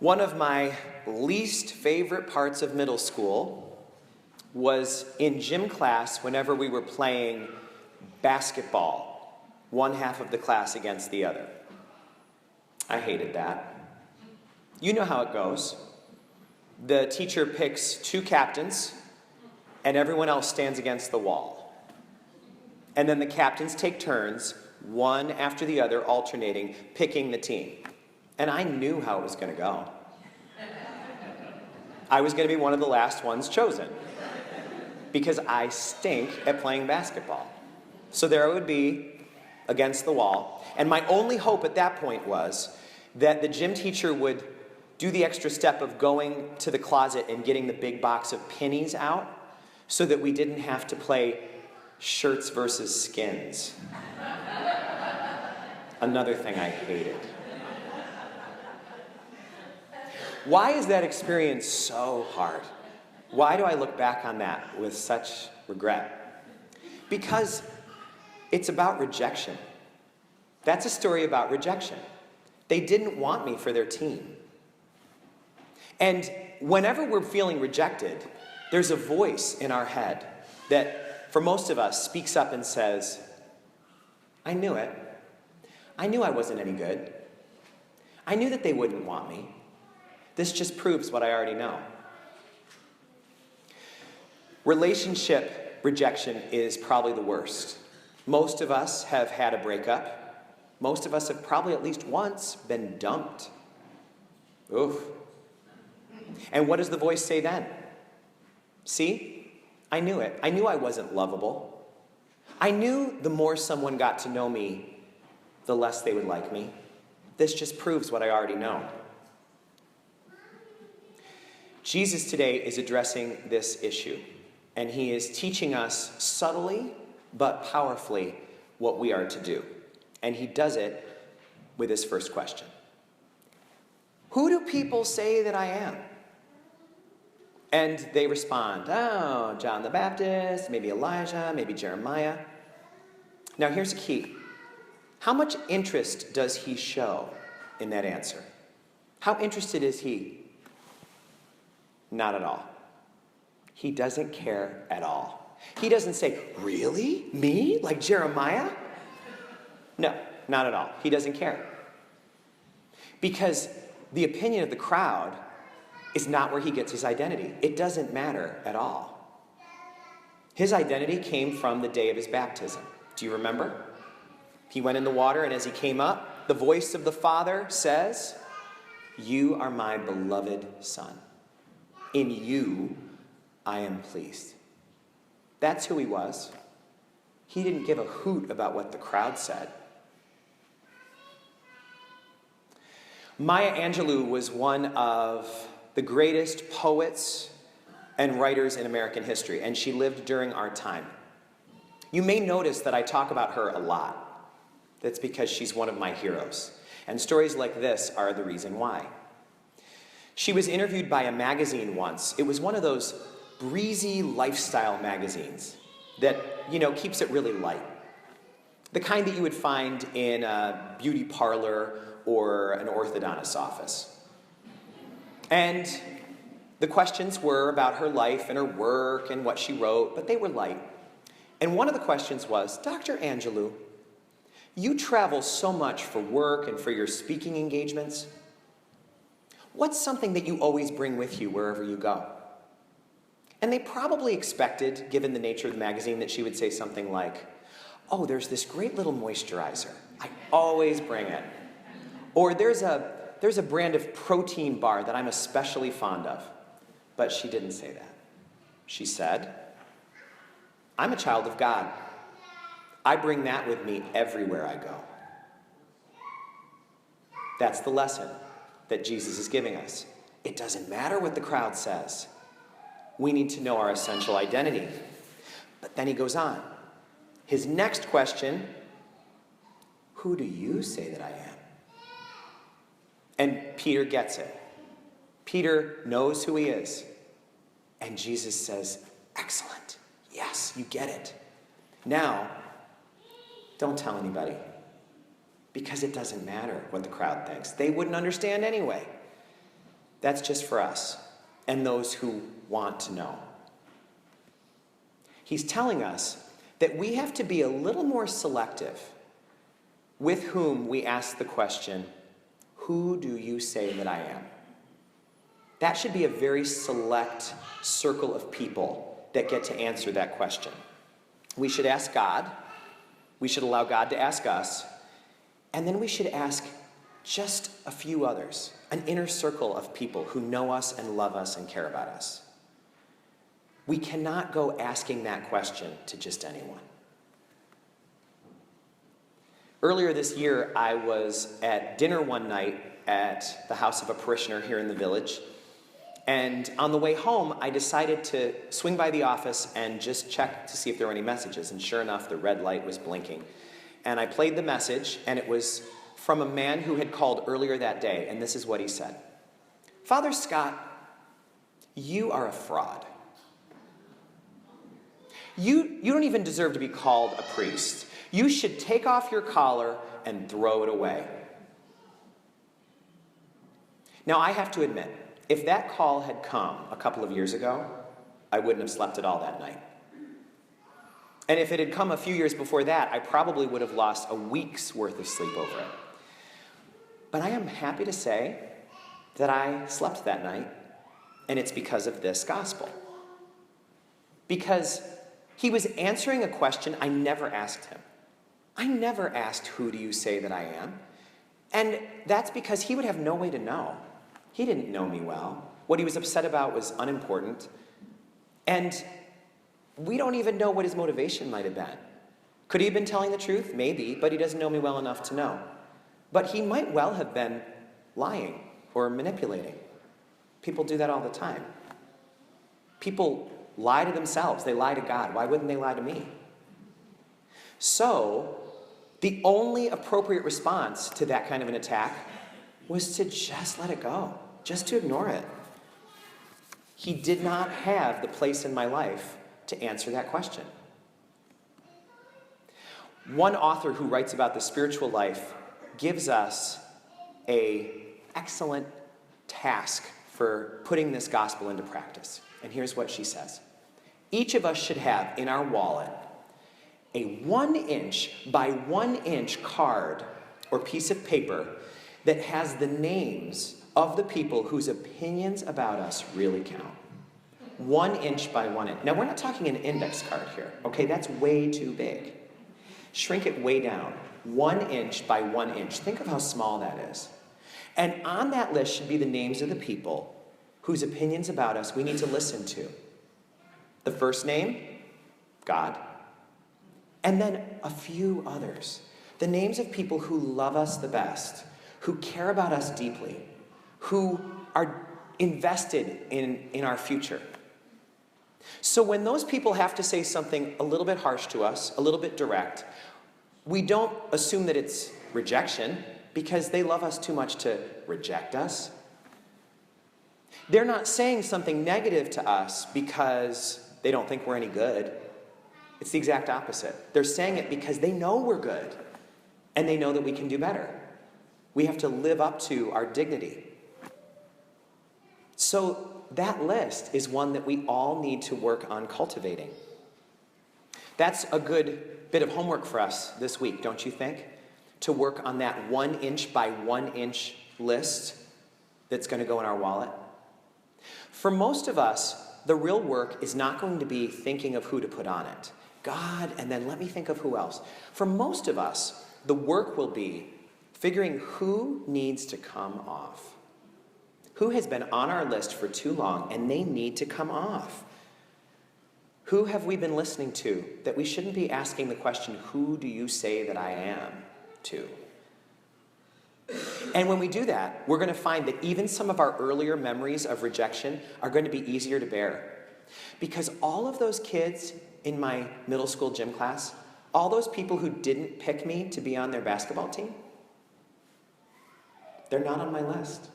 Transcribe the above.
One of my least favorite parts of middle school was in gym class whenever we were playing basketball, one half of the class against the other. I hated that. You know how it goes. The teacher picks two captains, and everyone else stands against the wall. And then the captains take turns, one after the other, alternating, picking the team. And I knew how it was going to go. I was going to be one of the last ones chosen because I stink at playing basketball. So there I would be against the wall. And my only hope at that point was that the gym teacher would do the extra step of going to the closet and getting the big box of pennies out so that we didn't have to play shirts versus skins. Another thing I hated. Why is that experience so hard? Why do I look back on that with such regret? Because it's about rejection. That's a story about rejection. They didn't want me for their team. And whenever we're feeling rejected, there's a voice in our head that, for most of us, speaks up and says, I knew it. I knew I wasn't any good. I knew that they wouldn't want me. This just proves what I already know. Relationship rejection is probably the worst. Most of us have had a breakup. Most of us have probably at least once been dumped. Oof. And what does the voice say then? See, I knew it. I knew I wasn't lovable. I knew the more someone got to know me, the less they would like me. This just proves what I already know. Jesus today is addressing this issue, and he is teaching us subtly but powerfully what we are to do. And he does it with his first question. Who do people say that I am? And they respond, oh, John the Baptist, maybe Elijah, maybe Jeremiah. Now here's the key. How much interest does he show in that answer? How interested is he? Not at all. He doesn't care at all. He doesn't say, really? Me? Like Jeremiah? No, not at all. He doesn't care. Because the opinion of the crowd is not where he gets his identity. It doesn't matter at all. His identity came from the day of his baptism. Do you remember? He went in the water, and as he came up, the voice of the Father says, you are my beloved Son. In you, I am pleased. That's who he was. He didn't give a hoot about what the crowd said. Maya Angelou was one of the greatest poets and writers in American history, and she lived during our time. You may notice that I talk about her a lot. That's because she's one of my heroes. And stories like this are the reason why. She was interviewed by a magazine once. It was one of those breezy lifestyle magazines that, keeps it really light. The kind that you would find in a beauty parlor or an orthodontist's office. And the questions were about her life and her work and what she wrote, but they were light. And one of the questions was, Dr. Angelou, you travel so much for work and for your speaking engagements. What's something that you always bring with you wherever you go? And they probably expected, given the nature of the magazine, that she would say something like, oh, there's this great little moisturizer. I always bring it. Or there's a brand of protein bar that I'm especially fond of. But she didn't say that. She said, I'm a child of God. I bring that with me everywhere I go. That's the lesson that Jesus is giving us. It doesn't matter what the crowd says. We need to know our essential identity. But then he goes on. His next question, who do you say that I am? And Peter gets it. Peter knows who he is. And Jesus says, excellent. Yes, you get it. Now, don't tell anybody. Because it doesn't matter what the crowd thinks. They wouldn't understand anyway. That's just for us and those who want to know. He's telling us that we have to be a little more selective with whom we ask the question, who do you say that I am? That should be a very select circle of people that get to answer that question. We should ask God, we should allow God to ask us, and then we should ask just a few others, an inner circle of people who know us and love us and care about us. We cannot go asking that question to just anyone. Earlier this year, I was at dinner one night at the house of a parishioner here in the village. And on the way home, I decided to swing by the office and just check to see if there were any messages. And sure enough, the red light was blinking. And I played the message, and it was from a man who had called earlier that day. And this is what he said. Father Scott, you are a fraud. You don't even deserve to be called a priest. You should take off your collar and throw it away. Now, I have to admit, if that call had come a couple of years ago, I wouldn't have slept at all that night. And if it had come a few years before that, I probably would have lost a week's worth of sleep over it. But I am happy to say that I slept that night, and it's because of this gospel. Because he was answering a question I never asked him. I never asked, who do you say that I am? And that's because he would have no way to know. He didn't know me well. What he was upset about was unimportant. And we don't even know what his motivation might have been. Could he have been telling the truth? Maybe, but he doesn't know me well enough to know. But he might well have been lying or manipulating. People do that all the time. People lie to themselves. They lie to God. Why wouldn't they lie to me? So, the only appropriate response to that kind of an attack was to just let it go, just to ignore it. He did not have the place in my life to answer that question. One author who writes about the spiritual life gives us an excellent task for putting this gospel into practice. And here's what she says. Each of us should have in our wallet a 1-inch by 1-inch card or piece of paper that has the names of the people whose opinions about us really count. 1 inch by 1 inch. Now, we're not talking an index card here, okay? That's way too big. Shrink it way down. 1 inch by 1 inch. Think of how small that is. And on that list should be the names of the people whose opinions about us we need to listen to. The first name, God. And then a few others. The names of people who love us the best, who care about us deeply, who are invested in our future. So when those people have to say something a little bit harsh to us, a little bit direct, we don't assume that it's rejection because they love us too much to reject us. They're not saying something negative to us because they don't think we're any good. It's the exact opposite. They're saying it because they know we're good and they know that we can do better. We have to live up to our dignity. So that list is one that we all need to work on cultivating. That's a good bit of homework for us this week, don't you think? To work on that 1 inch by 1 inch list that's going to go in our wallet. For most of us, the real work is not going to be thinking of who to put on it. God, and then let me think of who else. For most of us, the work will be figuring who needs to come off. Who has been on our list for too long and they need to come off? Who have we been listening to that we shouldn't be asking the question, who do you say that I am, to? And when we do that, we're going to find that even some of our earlier memories of rejection are going to be easier to bear. Because all of those kids in my middle school gym class, all those people who didn't pick me to be on their basketball team, they're not on my list.